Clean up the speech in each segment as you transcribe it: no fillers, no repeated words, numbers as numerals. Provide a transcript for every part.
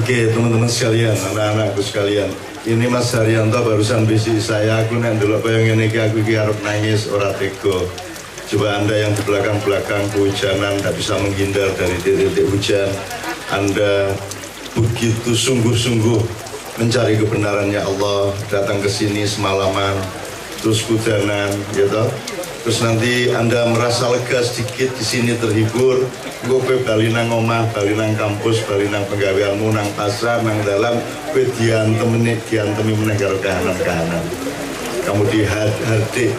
Oke, teman-teman sekalian, anak-anakku sekalian, ini Mas Haryanto barusan bisi saya, aku nek ndelok kaya ngene iki aku iki arep nangis ora tega. Coba Anda yang di belakang-belakang kehujanan tidak bisa menghindar dari titik-titik hujan, Anda begitu sungguh-sungguh mencari kebenarannya Allah, datang ke sini semalaman, terus hujanan, gitu. Terus nanti Anda merasa lega sedikit di sini terhibur, gue bali nang omah, bali nang kampus, bali nang penggaweanmu, nang pasar, nang dalam, gue diantemi meneh karo kahanan-kahanan. Kamu dihardik.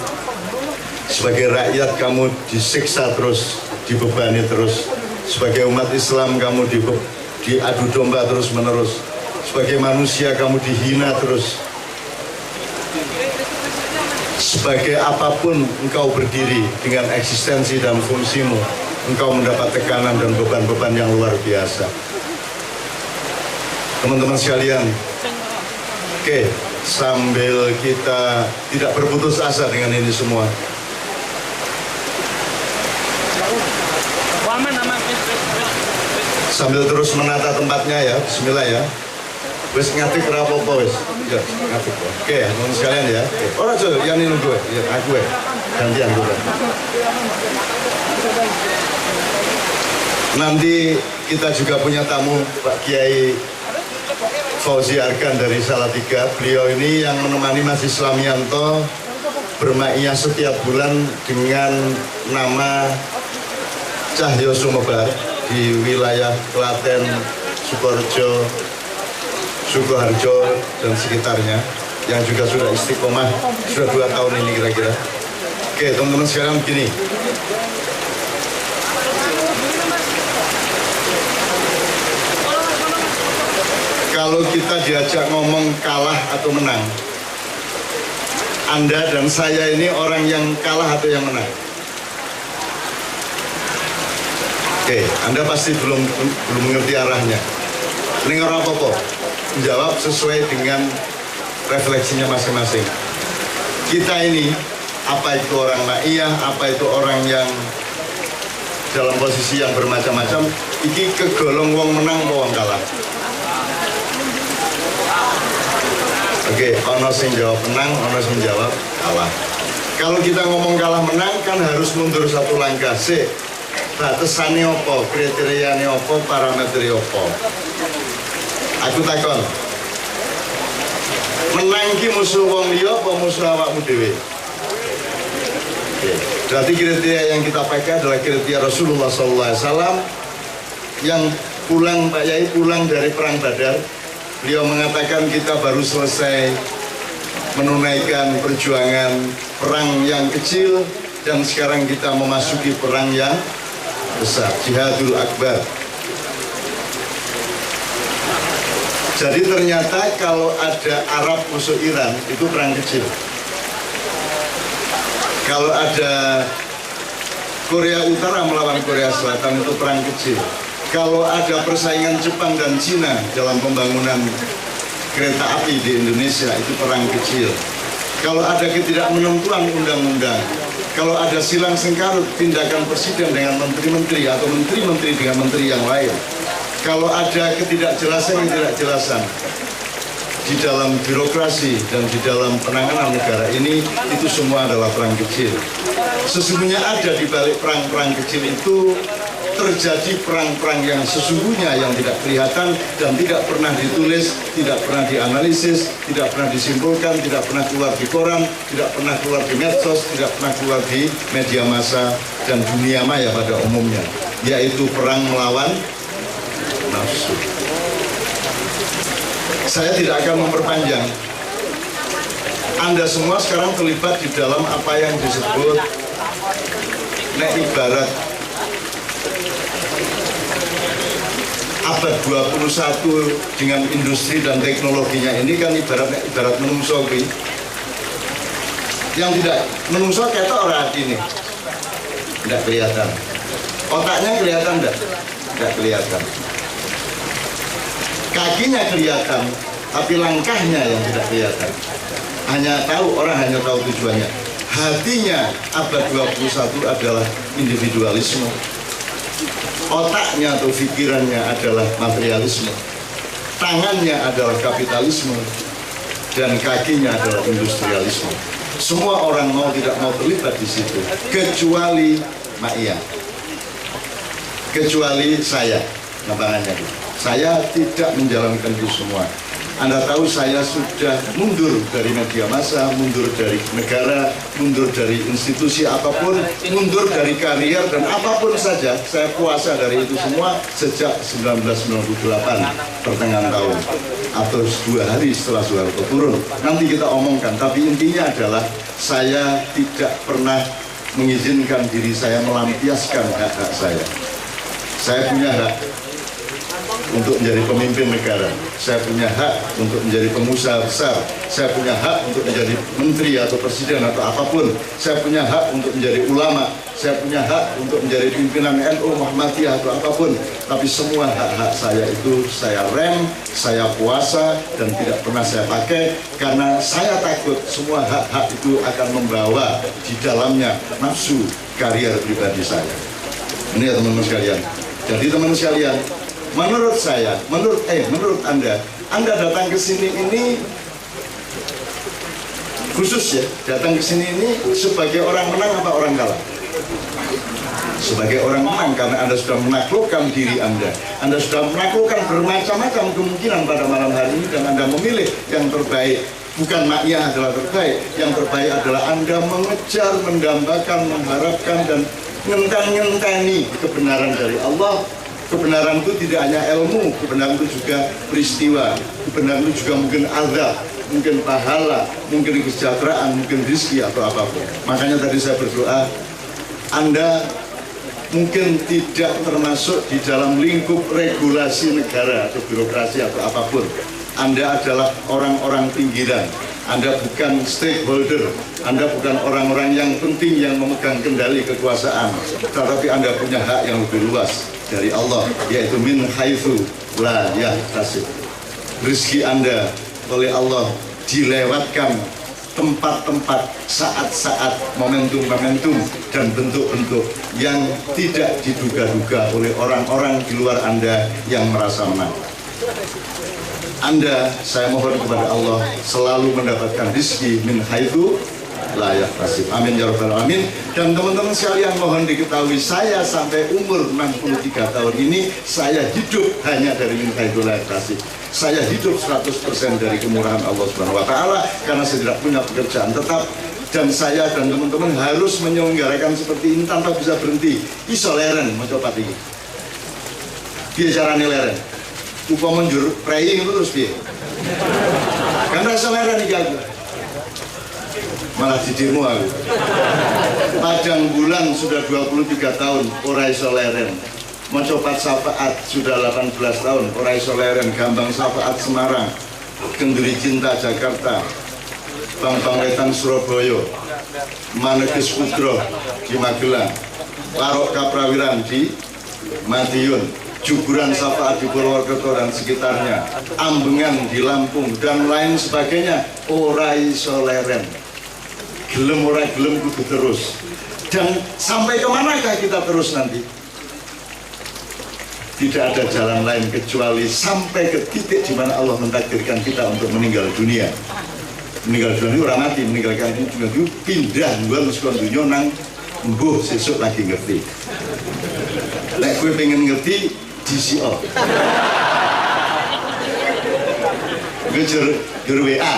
Sebagai rakyat kamu disiksa terus, dibebani terus. Sebagai umat Islam kamu diadu domba terus menerus. Sebagai manusia kamu dihina terus. Sebagai apapun engkau berdiri dengan eksistensi dan fungsimu, engkau mendapat tekanan dan beban-beban yang luar biasa. Teman-teman sekalian, oke, sambil kita tidak berputus asa dengan ini semua, sambil terus menata tempatnya ya, bismillah ya. Wes ngatik rapopo wes. Ya, ngatik. Oke, teman sekalian ya. Ora aja yang ini gue, ya aku ya. Gantian gue. Nanti kita juga punya tamu Pak Kiai Fauzi Arkan dari Salatiga. Beliau ini yang menemani Mas Islamianto bermaiyah setiap bulan dengan nama Cahyo Sumebar di wilayah Klaten, Sukoharjo dan sekitarnya, yang juga sudah istiqomah sudah 2 tahun ini kira-kira. Oke, teman-teman sekalian begini. Kalau kita diajak ngomong kalah atau menang, Anda dan saya ini orang yang kalah atau yang menang? Oke, Anda pasti belum mengerti arahnya. Ini ora apa-apa. Menjawab sesuai dengan refleksinya masing-masing. Kita ini, apa itu orang ma'iyah, apa itu orang yang dalam posisi yang bermacam-macam, iki kegolong wong menang wong kalah. Oke, ono sing jawab menang, ono sing jawab kalah. Kalau kita ngomong kalah menang kan harus mundur 1 langkah. Batasannya apa, kriterianya apa, parameternya apa. Aku takon, menang ki musuh wong liya apa musuh awakmu dhewe? Berarti kriteria yang kita pakai adalah kriteria Rasulullah SAW yang pulang, Pak Yai pulang dari perang Badar. Beliau mengatakan kita baru selesai menunaikan perjuangan perang yang kecil dan sekarang kita memasuki perang yang besar, Jihadul Akbar. Jadi ternyata kalau ada Arab musuh Iran itu perang kecil. Kalau ada Korea Utara melawan Korea Selatan itu perang kecil. Kalau ada persaingan Jepang dan Cina dalam pembangunan kereta api di Indonesia itu perang kecil. Kalau ada ketidakmenentuan undang-undang, kalau ada silang sengkarut tindakan presiden dengan menteri-menteri atau menteri-menteri dengan menteri yang lain, kalau ada ketidakjelasan di dalam birokrasi dan di dalam penanganan negara ini, itu semua adalah perang kecil. Sesungguhnya ada di balik perang-perang kecil itu terjadi perang-perang yang sesungguhnya yang tidak kelihatan dan tidak pernah ditulis, tidak pernah dianalisis, tidak pernah disimpulkan, tidak pernah keluar di koran, tidak pernah keluar di medsos, tidak pernah keluar di media massa dan dunia maya pada umumnya, yaitu perang melawan nafsu. Saya tidak akan memperpanjang. Anda semua sekarang terlibat di dalam apa yang disebut ibarat abad 21 dengan industri dan teknologinya ini kan ibarat menungso yang tidak menungso ketok orang ini tidak kelihatan, otaknya kelihatan tidak kelihatan, kakinya kelihatan tapi langkahnya yang tidak kelihatan, orang hanya tahu tujuannya. Hatinya abad 21 adalah individualisme, otaknya atau pikirannya adalah materialisme. tangannya adalah kapitalisme dan kakinya adalah industrialisme. Semua orang mau tidak mau terlibat di situ, kecuali Ma'iyah, kecuali saya. Nampangannya saya tidak menjalankan itu semua. Anda tahu saya sudah mundur dari media massa, mundur dari negara, mundur dari institusi apapun, mundur dari karier dan apapun saja. Saya puasa dari itu semua sejak 1998 pertengahan tahun atau 2 hari setelah Soeharto turun. Nanti kita omongkan, tapi intinya adalah saya tidak pernah mengizinkan diri saya melampiaskan hak-hak saya. Saya punya hak untuk menjadi pemimpin negara, saya punya hak untuk menjadi pengusaha besar, saya punya hak untuk menjadi menteri atau presiden atau apapun, saya punya hak untuk menjadi ulama, saya punya hak untuk menjadi pimpinan NU Muhammadiyah atau apapun. Tapi semua hak-hak saya itu saya rem, saya puasa dan tidak pernah saya pakai, karena saya takut semua hak-hak itu akan membawa di dalamnya nafsu karier pribadi saya. Ini ya teman-teman sekalian. Jadi teman-teman sekalian, menurut saya, menurut Anda datang ke sini ini khusus ya, datang ke sini ini sebagai orang menang apa orang kalah? Sebagai orang menang, karena Anda sudah menaklukkan diri Anda sudah menaklukkan bermacam-macam kemungkinan pada malam hari ini, dan Anda memilih yang terbaik. Bukan Ma'iyah adalah terbaik, yang terbaik adalah Anda mengejar, mendambakan, mengharapkan dan ngenteni kebenaran dari Allah. Kebenaran itu tidak hanya ilmu, kebenaran itu juga peristiwa, kebenaran itu juga mungkin azab, mungkin pahala, mungkin kesejahteraan, mungkin rezeki atau apapun. Makanya tadi saya berdoa, Anda mungkin tidak termasuk di dalam lingkup regulasi negara atau birokrasi atau apapun. Anda adalah orang-orang pinggiran, Anda bukan stakeholder, Anda bukan orang-orang yang penting yang memegang kendali kekuasaan, tetapi Anda punya hak yang lebih luas dari Allah, yaitu min haitsu la yahtasib. Rezeki Anda oleh Allah dilewatkan tempat-tempat, saat-saat, momentum-momentum dan bentuk-bentuk yang tidak diduga-duga oleh orang-orang di luar Anda yang merasa menang. Anda, saya mohon kepada Allah selalu mendapatkan rezeki min haitsu la yahtasib. Amin ya rabbal alamin. Dan teman-teman sekalian, mohon diketahui, saya sampai umur 63 tahun ini saya hidup hanya dari min haitsu la yahtasib. Saya hidup 100% dari kemurahan Allah Subhanahu wa taala, karena saya tidak punya pekerjaan tetap, dan saya dan teman-teman harus menyelenggarakan seperti ini tanpa bisa berhenti. Iso leren mencoba ini. Piye carane leren? Upama njur praying itu terus piye? Kan rasa leren iki aku. Malah didemo aku. Padang Bulan sudah 23 tahun ora iso leren. Mencopat Syafaat sudah 18 tahun ora iso leren. Gambang Syafaat Semarang, Kenduri Cinta Jakarta, Bambang Wetan Surabaya, Maneges Putro di Magelang, Larok Kaprawiran di Madiun, Juburan Syafaat di Purwokerto dan sekitarnya, Ambengan di Lampung dan lain sebagainya. Ora iso leren, gelem ora gelem kudu terus. Dan sampai kemanakah kita terus nanti? Tidak ada jalan lain kecuali sampai ke titik di mana Allah mentakdirkan kita untuk meninggal dunia. Meninggal dunia itu orang mati, meninggalkan dunia itu pindah gua meskipun dunia nang mbuh sesuk lagi ngerti. Lek gue pengen ngerti di CO. Gue jur WA.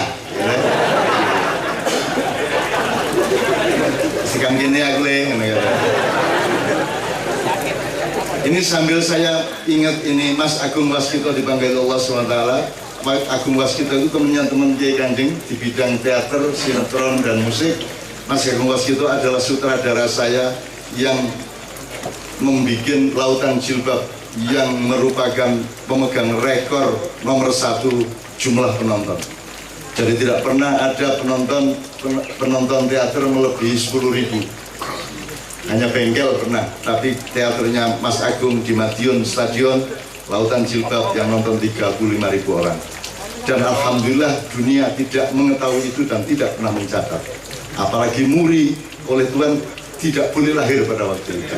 Sekarang gini aku ini sambil saya ingat ini Mas Agung Waskito dipanggil Allah SWT. Mas Agung Waskito itu teman Kiai Kanjeng di bidang teater, sinetron dan musik. Mas Agung Waskito adalah sutradara saya yang membuat Lautan Jilbab, yang merupakan pemegang rekor nomor 1 jumlah penonton. Jadi tidak pernah ada penonton teater melebihi 10.000. Hanya bengkel pernah, tapi teaternya Mas Agung di Madiun Stadion Lautan Jilbab yang nonton 35.000 orang. Dan alhamdulillah dunia tidak mengetahui itu dan tidak pernah mencatat. Apalagi Muri oleh Tuhan tidak boleh lahir pada waktu itu.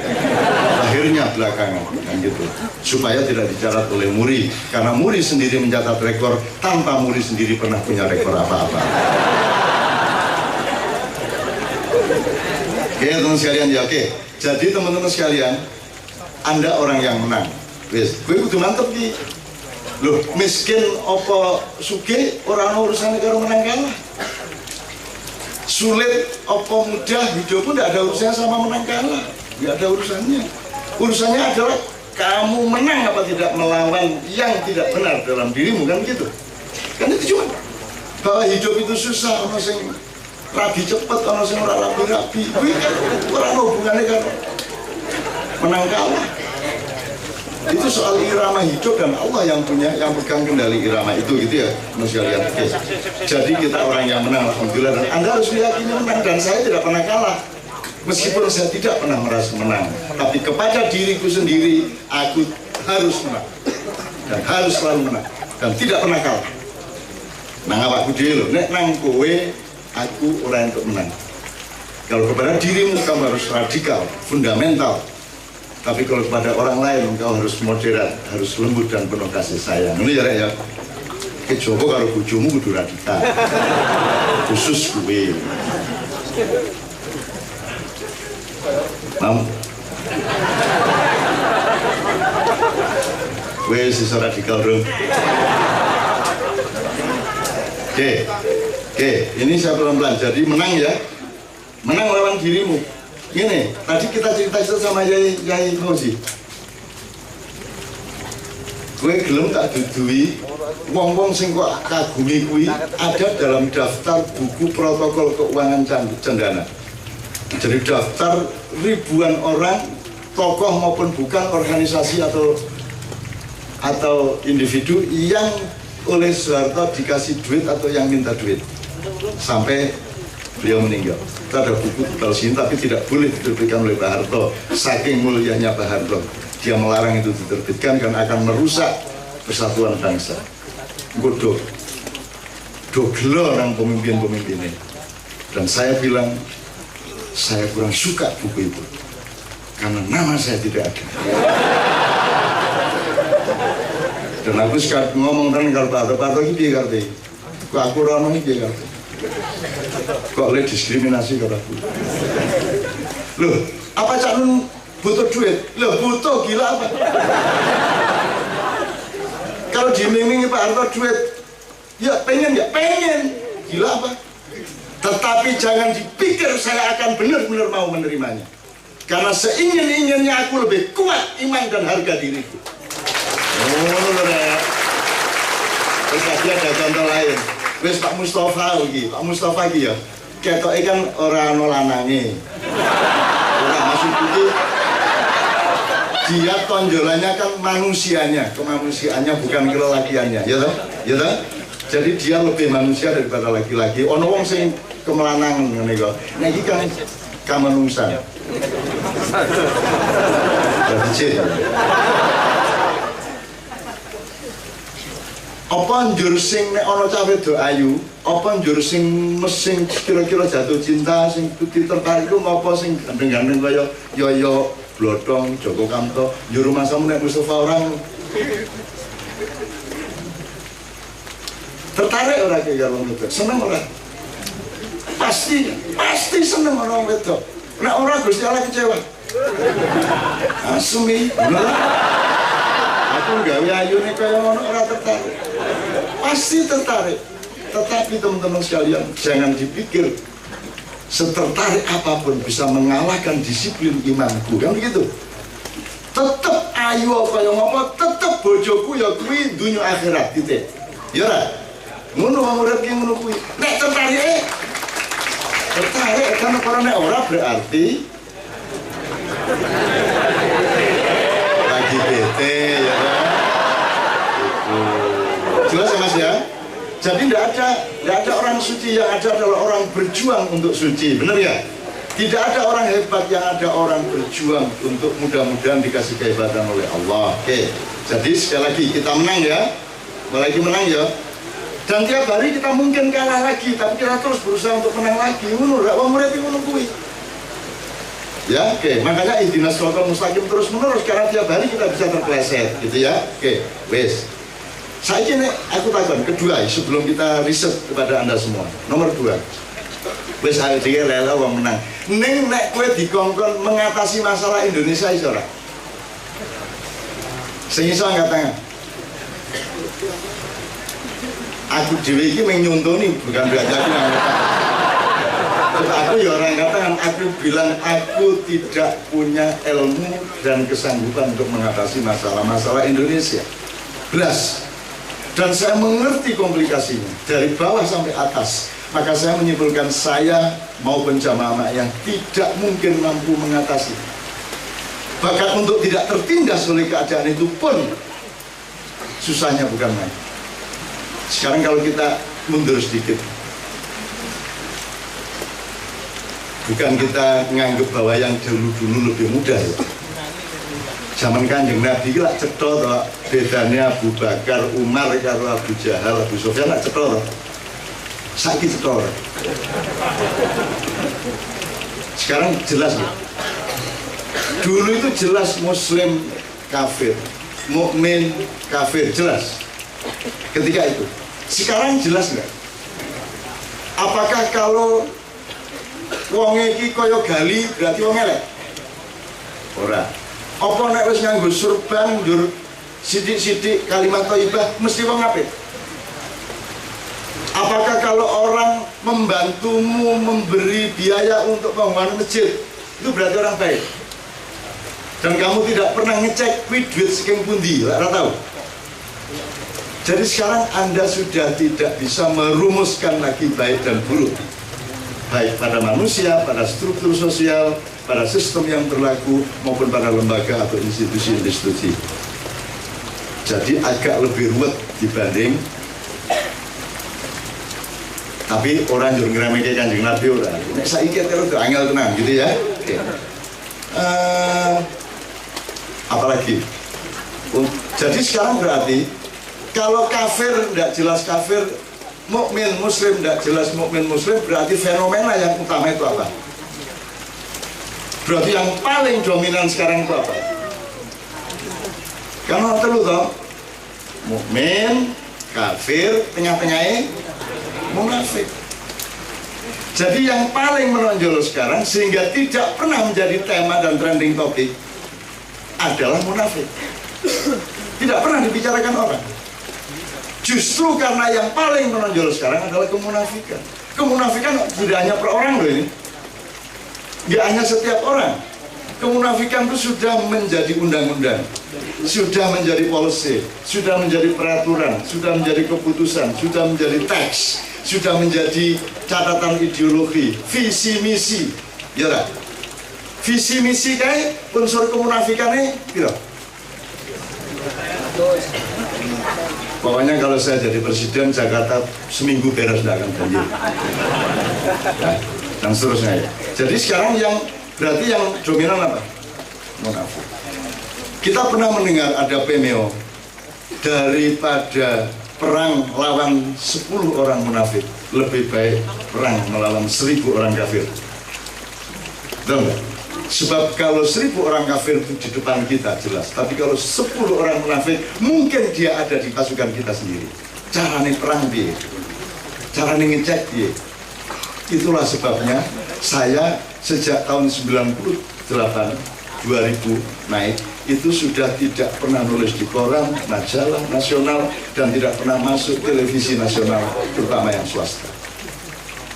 Lahirnya belakangan, kan gitu. Supaya tidak dicatat oleh Muri, karena Muri sendiri mencatat rekor tanpa Muri sendiri pernah punya rekor apa-apa. Oke, teman-teman sekalian ya, oke. Jadi teman-teman sekalian, Anda orang yang menang. Wes, gue kudu mantep ki. Loh, miskin apa sugih ora ana urusane karo menang kalah. Sulit apa mudah, hidup pun tidak ada urusannya sama menang kalah. Tidak ada urusannya. Urusannya adalah kamu menang apa tidak melawan yang tidak benar dalam dirimu, kan begitu. Kan itu cuma bahwa hidup itu susah, ono sing rabi cepet, ono sing ora rabi-rabi. Kuwi kan ora ono hubungannya kan menang kalah. Itu soal irama hidup dan Allah yang punya, yang pegang kendali irama itu, gitu ya, mas kalian. Oke. Jadi kita orang yang menang, alhamdulillah, dan Anda harus meyakini menang. Dan saya tidak pernah kalah, meskipun saya tidak pernah merasa menang. Tapi kepada diriku sendiri, aku harus menang dan harus selalu menang dan tidak pernah kalah. Nang awakku dhewe lho, nek nang kowe, aku orang untuk menang. Kalau kepada dirimu kamu harus radikal, fundamental. Tapi kalau kepada orang lain, engkau harus moderat, harus lembut dan penuh kasih sayang. Ini ya, Rek, ya. Kecoba kalau bojomu kudu radikal. Khusus gue. Mam. Gue sisa radikal, Bro. Oke, ini saya pelan-pelan. Jadi menang ya. Menang lawan dirimu. Gini, tadi kita cerita sama Yai Fauzi. Gue gelem tak dudui wong-wong sing kok kagumi kuwi ada dalam daftar buku protokol keuangan cendana. Jadi daftar ribuan orang, tokoh maupun bukan, organisasi atau individu yang oleh Soeharto dikasih duit atau yang minta duit sampai beliau meninggal. Itu ada buku tebal sini, tapi tidak boleh diterbitkan oleh Pak Harto. Saking mulianya Pak Harto, dia melarang itu diterbitkan karena akan merusak persatuan bangsa. Godo gelo orang pemimpin-pemimpin ini. Dan saya bilang, saya kurang suka buku itu karena nama saya tidak ada. Dan aku sekarang ngomong kan kalau Pak Harto ini dia ngerti. Kok aku orang ini dia ngerti. Kok oleh diskriminasi kalau aku. Loh, apa Cak Nun butuh duit? Loh, butuh, gila apa? Kalau diiming-imingi Pak Harto duit, ya pengen, gila apa? Tetapi jangan dipikir saya akan benar-benar mau menerimanya, karena seingin-inginnya aku lebih kuat iman dan harga diriku. Oh, terus tadi ada contoh lain. Wes Pak Mustafa iki ya. Ketoke kan ora ana lanange. Ora maksud iki dia tonjolannya kan manusianya, kemanusiaannya bukan kelelakiannya, ya toh? Ya toh? Jadi dia lebih manusia daripada laki-laki. Ono wong sing kemelanangan ngene kok. Nek iki kan kamanusan. Jadi apa njur sing nek ana cah wedok ayu, apa njur sing mesing kira-kira jatuh cinta sing tertarik ku ngopo sing gandeng-gandeng kaya Yoyo Blodong, Joko Kamto, njur rumah samu nek Mustafa orang tertarik ora kaya wong wedok, seneng ora? Pasti seneng orang wedok. Nek ora Gusti Allah kecewa. Asmi, bener. Aku gawe ayune kaya ngono ora tertarik. Pasti tertarik. Tetapi teman-teman sekalian, jangan dipikir setertarik apapun bisa mengalahkan disiplin imanku, kan begitu. Tetep ayu kaya ngopo, tetep bojoku ya kuwi dunya akhirat titik. Ya ora? Ngono wong urip ki ngono kuwi. Nek tertarik karena nek ora berarti lagi bete ya kan? Jelas ya Mas ya? Jadi tidak ada orang suci, yang ada adalah orang berjuang untuk suci, benar ya? Tidak ada orang hebat, yang ada orang berjuang untuk mudah-mudahan dikasih kehebatan oleh Allah. Oke, jadi sekali lagi kita menang ya, lagi menang ya. Dan tiap hari kita mungkin kalah lagi, tapi kita terus berusaha untuk menang lagi. Ngono, rak wong murid ngono kuwi. Ya, oke. Makanya ihdinas shiratal mustaqim terus menerus karena tiap hari kita bisa terpleset, gitu ya. Oke, wes. Saya ini aku takon kedua sebelum kita riset kepada Anda semua. Nomor 2. Wes ayo dhewe lele wong menang. Ning nek kowe dikongkon mengatasi masalah Indonesia iso ora? Sing iso angkat tangan. Aku dhewe iki mung nyontoni bukan berarti aku angkat tangan. Aku ya orang katakan, aku bilang aku tidak punya ilmu dan kesanggupan untuk mengatasi masalah-masalah Indonesia. Belas. Dan saya mengerti komplikasinya dari bawah sampai atas. Maka saya menyimpulkan saya maupun jamaah yang tidak mungkin mampu mengatasi. Bahkan untuk tidak tertindas oleh keadaan itu pun susahnya bukan main. Sekarang kalau kita mundur sedikit, bukan kita menganggap bahwa yang dulu-dulu lebih mudah ya. Zaman Kanjeng Nabi lah cetha to, bedane Abu Bakar, Umar karo Abu Jahal, Abu Sufyan lah cetha to. Saiki cetha. Sekarang jelas ya. Dulu itu jelas muslim kafir, mukmin kafir, jelas. Ketika itu. Sekarang jelas nggak? Apakah kalau wong iki kaya gali berarti wong elek? Ora. Apa nek wis nganggo surban ndur sithik-sithik kalimat thayyibah mesti wong apik? Apakah kalau orang membantumu memberi biaya untuk pembangunan masjid itu berarti orang baik? Dan kamu tidak pernah ngecek kuwi duit saking pundi, ora tahu. Jadi sekarang Anda sudah tidak bisa merumuskan lagi baik dan buruk. Baik pada manusia, pada struktur sosial, pada sistem yang berlaku, maupun pada lembaga atau institusi-institusi. Jadi agak lebih ruwet dibanding, tapi orang yang ngeremehkan Kanjeng Nabi orang. Nek saiki terus angel tenang gitu ya. Oke. Apalagi? Jadi sekarang berarti kalau kafir tidak jelas kafir, mukmin muslim tidak jelas mukmin muslim, berarti fenomena yang utama itu apa? Berarti yang paling dominan sekarang itu apa? Karena terlalu toh mukmin, kafir, tengah-tengahnya munafik. Jadi yang paling menonjol sekarang sehingga tidak pernah menjadi tema dan trending topik adalah munafik. Tidak pernah dibicarakan orang. Justru karena yang paling menonjol sekarang adalah kemunafikan. Kemunafikan tidak hanya per orang loh ini. Tidak hanya setiap orang. Kemunafikan itu sudah menjadi undang-undang, sudah menjadi policy, sudah menjadi peraturan, sudah menjadi keputusan, sudah menjadi teks, sudah menjadi catatan ideologi, visi misi. Ya lah. Visi misi kayak unsur kemunafikannya tidak. Pokoknya kalau saya jadi presiden Jakarta seminggu beres tidak akan banjir. Ya, dan seterusnya ya. Jadi sekarang yang berarti yang dominan apa? Munafik. Kita pernah mendengar ada pemeo daripada perang lawan 10 orang munafik lebih baik perang melawan 1000 orang kafir. Betul nggak? Sebab kalau 1000 orang kafir itu di depan kita jelas, tapi kalau 10 orang munafik mungkin dia ada di pasukan kita sendiri. Caranya perang dia, caranya ngecek dia. Itulah sebabnya saya sejak tahun 98 2000 naik itu sudah tidak pernah nulis di koran, majalah nasional, dan tidak pernah masuk televisi nasional, terutama yang swasta.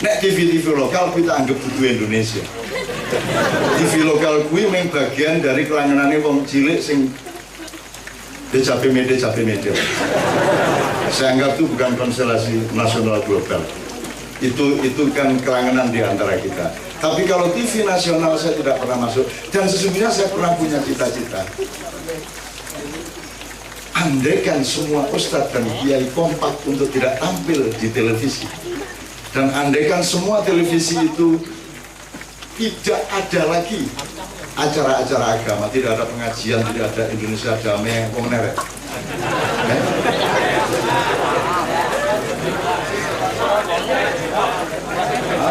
Nek TV-TV lokal kita anggap buku Indonesia. TV lokal kuwi mung bagian dari kelangenane wong cilik sing DCP-mede. Saya anggap itu bukan konstelasi nasional global. Itu kan kelangenan di antara kita. Tapi kalau TV nasional saya tidak pernah masuk, dan sesungguhnya saya pernah punya cita-cita. Andaikan semua ustadz dan kiai kompak untuk tidak tampil di televisi, dan andaikan semua televisi itu tidak ada lagi acara-acara agama, tidak ada pengajian, tidak ada Indonesia Damai, komuner.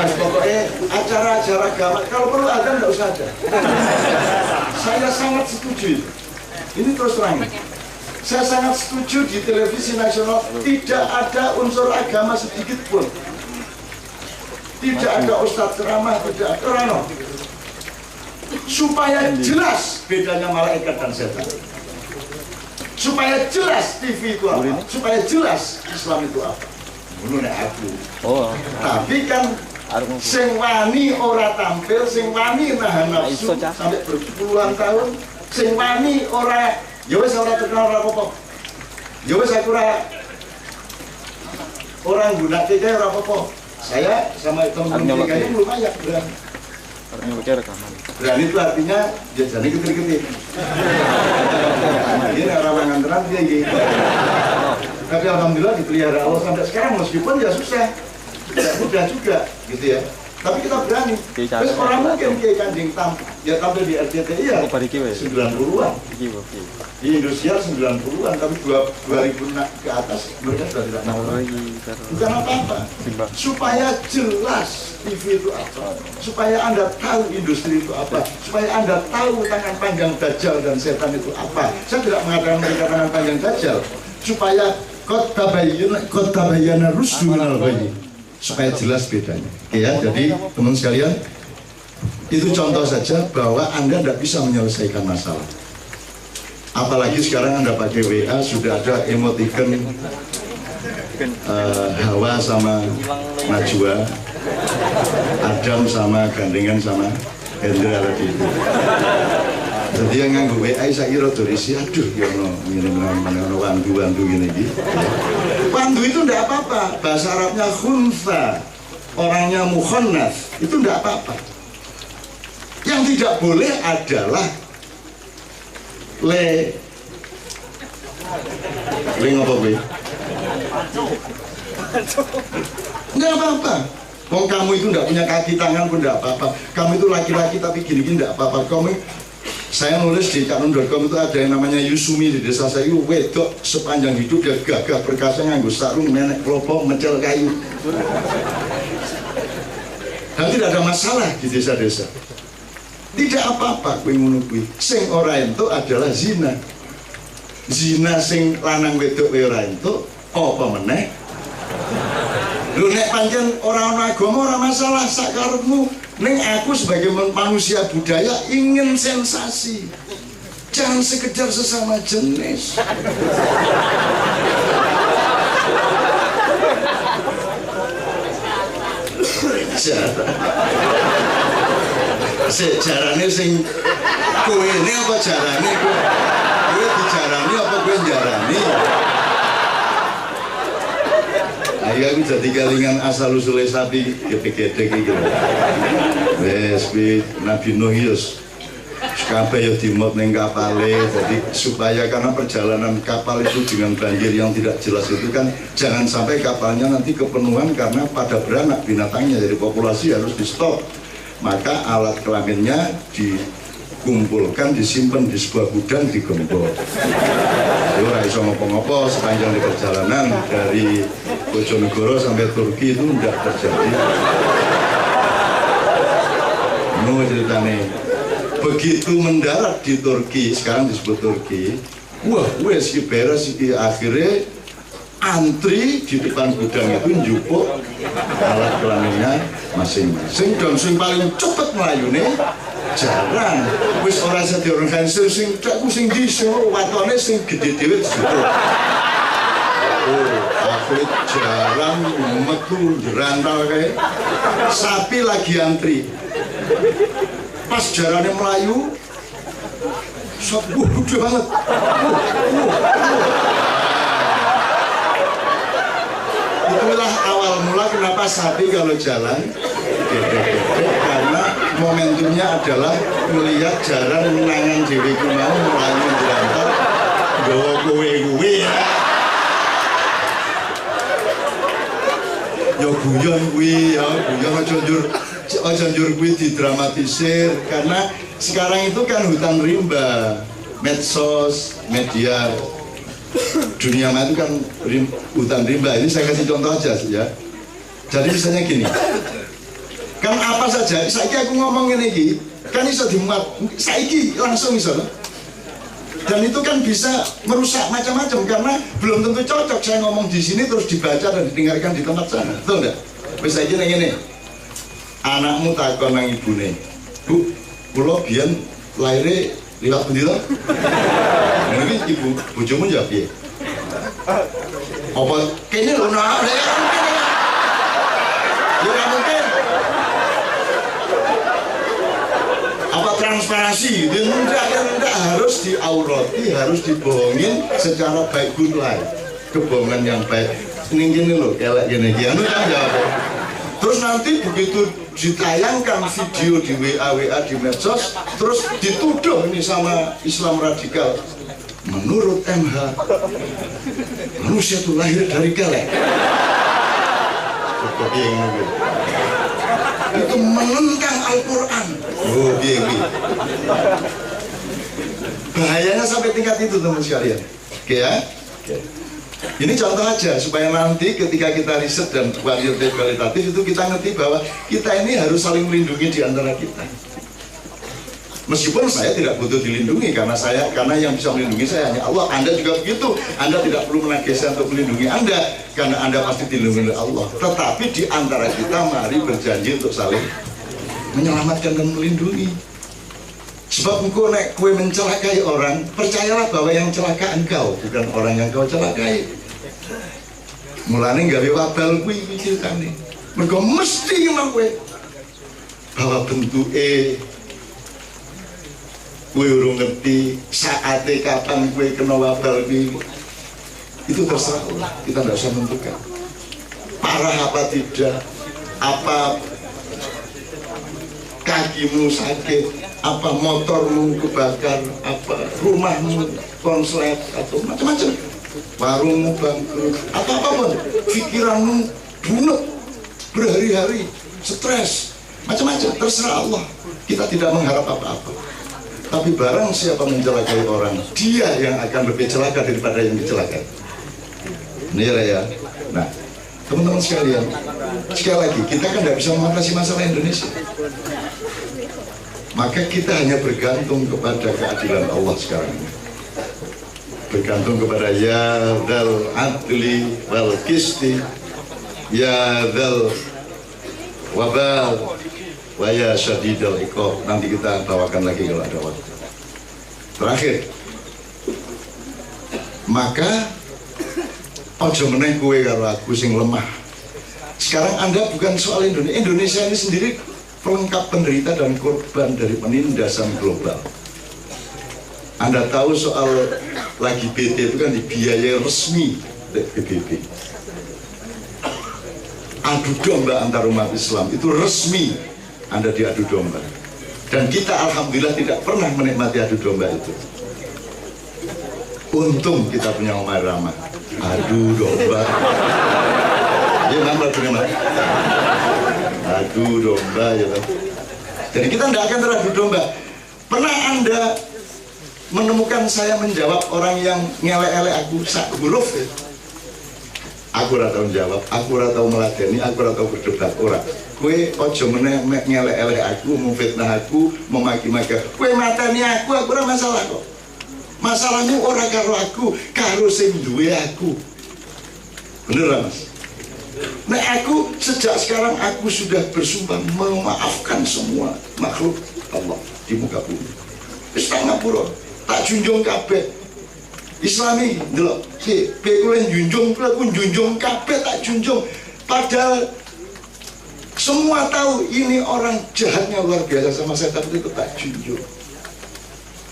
Pokoknya acara-acara agama kalau perlu ada nggak usah ada. Saya sangat setuju. Ini terus terang. Saya sangat setuju di televisi nasional tidak ada unsur agama sedikit pun. Tidak ada ustadz ceramah, tidak ada orang. Supaya jelas bedanya malaikat dan setan. Supaya jelas TV itu apa. Supaya jelas Islam itu apa. Menurut aku. Tapi kan sing wani ora tampil, sing wani nahan nafsu sampai berpuluhan tahun, sing wani ora ya wis ora terkenal ora apa-apa. Ya wis aku orang gunake kae ora apa-apa. Saya sama teman-teman kae lumayan berani. Berani itu artinya jadi ketir-ketir. Ini orang mangan dia gitu. Tapi alhamdulillah dipelihara Allah sampai sekarang meskipun ya susah. Tidak mudah juga gitu ya. Tapi kita berani. Terus orang mungkin kayak Kanjeng ya tampil di RCTI ya 90-an. Di Indosiar 90-an, tapi 2000 ke atas mereka sudah tidak mau lagi. Bukan apa-apa. Supaya jelas TV itu apa. Supaya Anda tahu industri itu apa. Supaya Anda tahu tangan panjang Dajjal dan setan itu apa. Saya tidak mengatakan mereka tangan panjang Dajjal. Supaya qad tabayyana rusdu minal ghayy. Supaya jelas bedanya. Ya, jadi teman sekalian, itu contoh saja bahwa Anda tidak bisa menyelesaikan masalah. Apalagi sekarang Anda pakai WA sudah ada emoticon Hawa sama Najwa, Adam sama gandengan sama Hendra tadi itu. Jadi yang nganggo WA saya kira turisi, aduh ya no wandu gini gitu. Wandu itu enggak apa-apa, bahasa Arabnya khunfa, orangnya mukhannats, itu enggak apa-apa. Yang tidak boleh adalah le ngopo kowe? Enggak apa-apa. Wong kamu itu enggak punya kaki tangan pun enggak apa-apa. Kamu itu laki-laki tapi gini-gini enggak apa-apa. Saya nulis di kanun.com itu ada yang namanya Yusumi di desa saya itu wedok sepanjang hidup dia gagah perkasa nganggo sarung nenek klopo mecel kayu. Dan tidak ada masalah di desa-desa. Tidak apa-apa kowe ngono kuwi. Sing ora entuk adalah zina. Zina sing lanang wedok kowe ora entuk, apa meneh? Lho nek pancen ora ana agama ora masalah sak karepmu. Ning aku sebagai manusia budaya ingin sensasi. Jangan sekedar sesama jenis. Jarane sing kowe ini apa jarane kowe dijarani apa kowe njarani? Ayo aku jadi kalingan asal usulnya sapi gede-gede gitu. Wes Nabi Nuh yus kabeh ya dimot ning kapale. Jadi supaya karena perjalanan kapal itu dengan banjir yang tidak jelas itu kan jangan sampai kapalnya nanti kepenuhan karena pada beranak binatangnya, jadi populasi harus di stop. Maka alat kelaminnya dikumpulkan, disimpan di sebuah gudang, digembok. Itu ora iso ngopo-ngopo sepanjang di perjalanan dari Bojonegoro sampai Turki itu tidak terjadi. Ini ceritanya. Begitu mendarat di Turki, sekarang disebut Turki, wah wes beres akhirnya antri di depan gudang itu njupuk alat kelaminnya masing-masing. Dan sing paling cepet melayune jarang. Wis ora bisa diorganisir sing sing diso watone sing gede dhewe dijupuk. Aku jarang metu jerantal kayak sapi lagi antri. Pas jarane melayu, gede banget. Itulah awal mula kenapa sapi kalau jalan gede-gede, karena momentumnya adalah melihat jaran menangan dewiku mau melayu jerantal, gawa kowe-kowe ya. Ya guyon kuwi ya, guyon aja njur kuwi didramatisir karena sekarang itu kan hutan rimba, medsos, media dunia maya itu kan hutan rimba. Ini saya kasih contoh aja ya. Jadi misalnya gini, Kan apa saja, saiki aku ngomong ini kan bisa dimuat, saiki langsung bisa. Dan itu kan bisa merusak macam-macam karena belum tentu cocok saya ngomong di sini terus dibaca dan didengarkan di tempat sana, betul enggak? Wis saiki ning ngene. Anakmu takon nang ibune, "Bu, kula biyen laire liwat pundi to?" Mungkin ibu bojomu jawab piye? Apa kene lho nak? Ya mungkin. Apa transparansi? Tidak harus diaurati, harus dibohongin secara baik good life. Kebohongan yang baik. Ini gini loh, kelek gini anu kan jawab. Terus nanti begitu ditayangkan video di WA di medsos, terus dituduh ini sama Islam radikal. Menurut MH, manusia itu lahir dari kelek. Itu menentang Al-Quran. Oh, biar. Bahayanya sampai tingkat itu teman sekalian. Oke ya? Oke. Ini contoh aja supaya nanti ketika kita riset dan kualitatif itu kita ngerti bahwa kita ini harus saling melindungi di antara kita. Meskipun saya tidak butuh dilindungi karena yang bisa melindungi saya hanya Allah. Anda juga begitu. Anda tidak perlu menagih saya untuk melindungi Anda karena Anda pasti dilindungi oleh Allah. Tetapi di antara kita mari berjanji untuk saling menyelamatkan dan melindungi. Sebab engkau nek kue mencelakai orang, percayalah bahwa yang celaka engkau, bukan orang yang kau celakai. Mulane gawe wabal kuwi ceritane. Mergo mesti ngono kowe. Bahwa bentuke kowe urung ngerti saate kapan kowe kena wabal kuwi. Itu terserah Allah. Kita tidak usah menentukan. Parah apa tidak, apa kakimu sakit, apa motormu kebakar, apa rumahmu konslet atau macam-macam, warungmu bangkrut, atau apapun, pikiranmu bunut berhari-hari, stres, macam-macam, terserah Allah. Kita tidak mengharap apa-apa. Tapi barang siapa mencelakai orang, dia yang akan lebih celaka daripada yang dicelakai. Ini ya. Nah, teman-teman sekalian, sekali lagi kita kan tidak bisa mengatasi masalah Indonesia. Maka kita hanya bergantung kepada keadilan Allah sekarang ini. Bergantung kepada ya dzal adli wal qisti, ya dzal wabal wa ya syadidal iqab. Nanti kita bawakan lagi kalau ada waktu. Terakhir, maka ojo meneh kowe karo aku sing lemah. Sekarang Anda bukan soal Indonesia. Indonesia ini sendiri pelengkap penderita dan korban dari penindasan global. Anda tahu soal lagi BT itu kan dibiayai resmi oleh PBB. Adu domba antar umat Islam itu resmi Anda diadu domba. Dan kita alhamdulillah tidak pernah menikmati adu domba itu. Untung kita punya Omar Rama. Adu domba. Ya nambah bagaimana? Adu domba ya. Jadi kita tidak akan teradu domba. Pernah Anda menemukan saya menjawab orang yang ngelek-elek aku sak huruf ya? Aku ora tau jawab, aku ora tau meladeni, aku ora tau berdebat ora. Kue ojo meneh ngelek-elek aku, memfitnah aku, memaki-maki. Kue mateni aku ora masalah kok. Masalahmu ora karo aku, karo sing duwe aku. Bener Mas? Nah aku sejak sekarang aku sudah bersumpah memaafkan semua makhluk Allah di muka bumi. Wis tak ngapura, tak junjung kabeh. Islami, delok, si, bekulen junjung, aku junjung kabeh tak junjung. Padahal semua tahu ini orang jahatnya luar biasa sama saya, tapi itu tak junjung.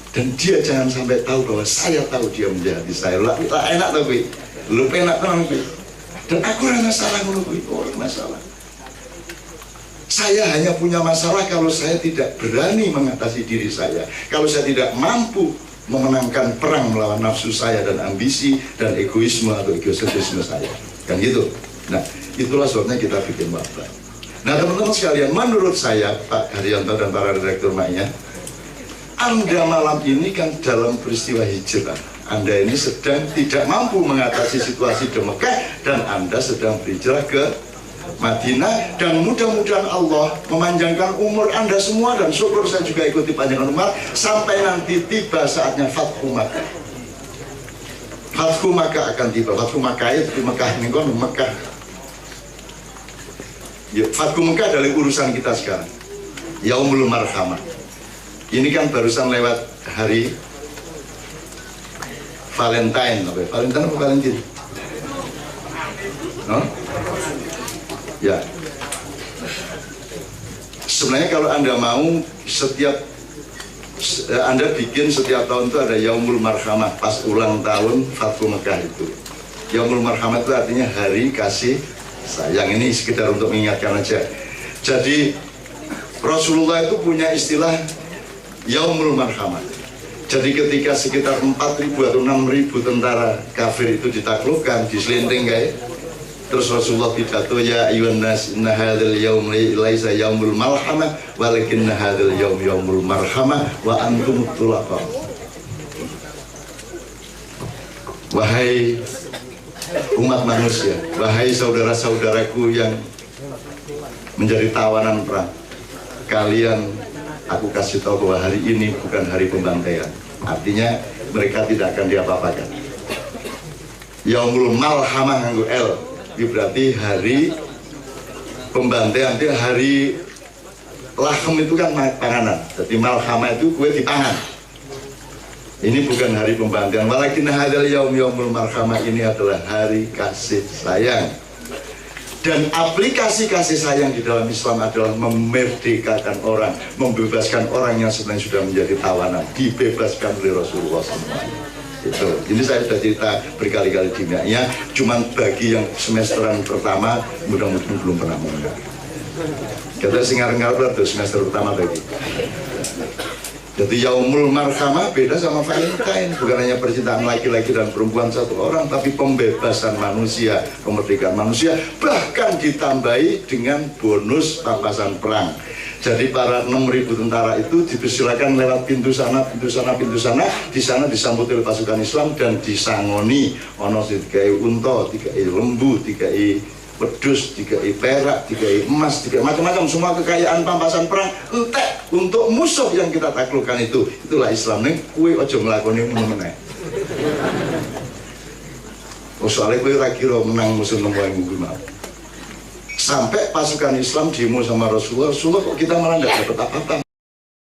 Dan dia jangan sampai tahu bahwa saya tahu dia menjahati saya. Lah enak tau gue, lu penak tenang gue. Dan aku rasa salah menurut orang masalah. Saya hanya punya masalah kalau saya tidak berani mengatasi diri saya. Kalau saya tidak mampu memenangkan perang melawan nafsu saya dan ambisi dan egoisme atau egosentrisme saya. Kan gitu. Nah, itulah sebabnya kita bikin wabah. Nah, teman-teman sekalian, menurut saya, Pak Haryanto dan para direktur maknya, Anda malam ini kan dalam peristiwa hijrah. Anda ini sedang tidak mampu mengatasi situasi di Mekah dan Anda sedang berhijrah ke Madinah, dan mudah-mudahan Allah memanjangkan umur Anda semua, dan syukur saya juga ikuti panjangkan umur sampai nanti tiba saatnya Fathu Makkah. Fathu Makkah akan tiba. Fathu Makkah itu di Mekah, ini kan Mekah. Fathu Makkah adalah urusan kita sekarang. Yaumul Marhamah. Ini kan barusan lewat hari Valentine, apa ya? Valentine apa Valentine? No? Ya, sebenarnya kalau Anda mau, setiap Anda bikin setiap tahun itu ada Yaumul Marhamah pas ulang tahun Fathu Mekah itu. Yaumul Marhamah itu artinya hari kasih sayang. Ini sekedar untuk mengingatkan aja. Jadi Rasulullah itu punya istilah Yaumul Marhamah. Jadi ketika sekitar 4.000 atau 6.000 tentara kafir itu ditaklukkan, diselinting kayak, terus Rasulullah pidato, ya ayyuhan nas inna hadzal yaum laisa yaumul malhamah walakinna hadzal yaum yaumul marhamah wa antum tulaqa. Wahai umat manusia, wahai saudara-saudaraku yang menjadi tawanan perang, kalian, aku kasih tahu bahwa hari ini bukan hari pembantaian. Artinya mereka tidak akan diapa-apakan. Yaumul malhamah nganggo L, berarti hari pembantaian, itu hari lahem itu kan panganan. Jadi malhamah itu kue di tangan. Ini bukan hari pembantaian. Walakin hadzal yaum yaumul marhamah, ini adalah hari kasih sayang. Dan aplikasi kasih sayang di dalam Islam adalah memerdekakan orang, membebaskan orang yang sebenarnya sudah menjadi tawanan, dibebaskan oleh Rasulullah SAW. Itu. Ini saya sudah cerita berkali-kali di dunia. Cuman bagi yang semesteran pertama, mudah-mudahan belum pernah mendengar. Kita singar-ngar tuh semester pertama lagi. Jadi Yaumul Marhamah beda sama Valentine. Bukan hanya percintaan laki-laki dan perempuan satu orang, tapi pembebasan manusia, kemerdekaan manusia. Bahkan ditambahi dengan bonus pampasan perang. Jadi para 6.000 tentara itu dipersilakan lewat pintu sana, pintu sana, pintu sana. Di sana disambut oleh pasukan Islam dan disangoni. Ono dikai unta, dikai lembu, dikai wedus, dikai perak, dikai emas, dikai macam-macam, semua kekayaan pampasan perang entek untuk musuh yang kita taklukkan itu. Itulah Islam nih. Kue ojo ngelakoni meneh. Soalnya kue rakiro menang musuh nemu yang guna. Sampai pasukan Islam demo sama Rasulullah, kok kita malah nggak dapat apa-apa.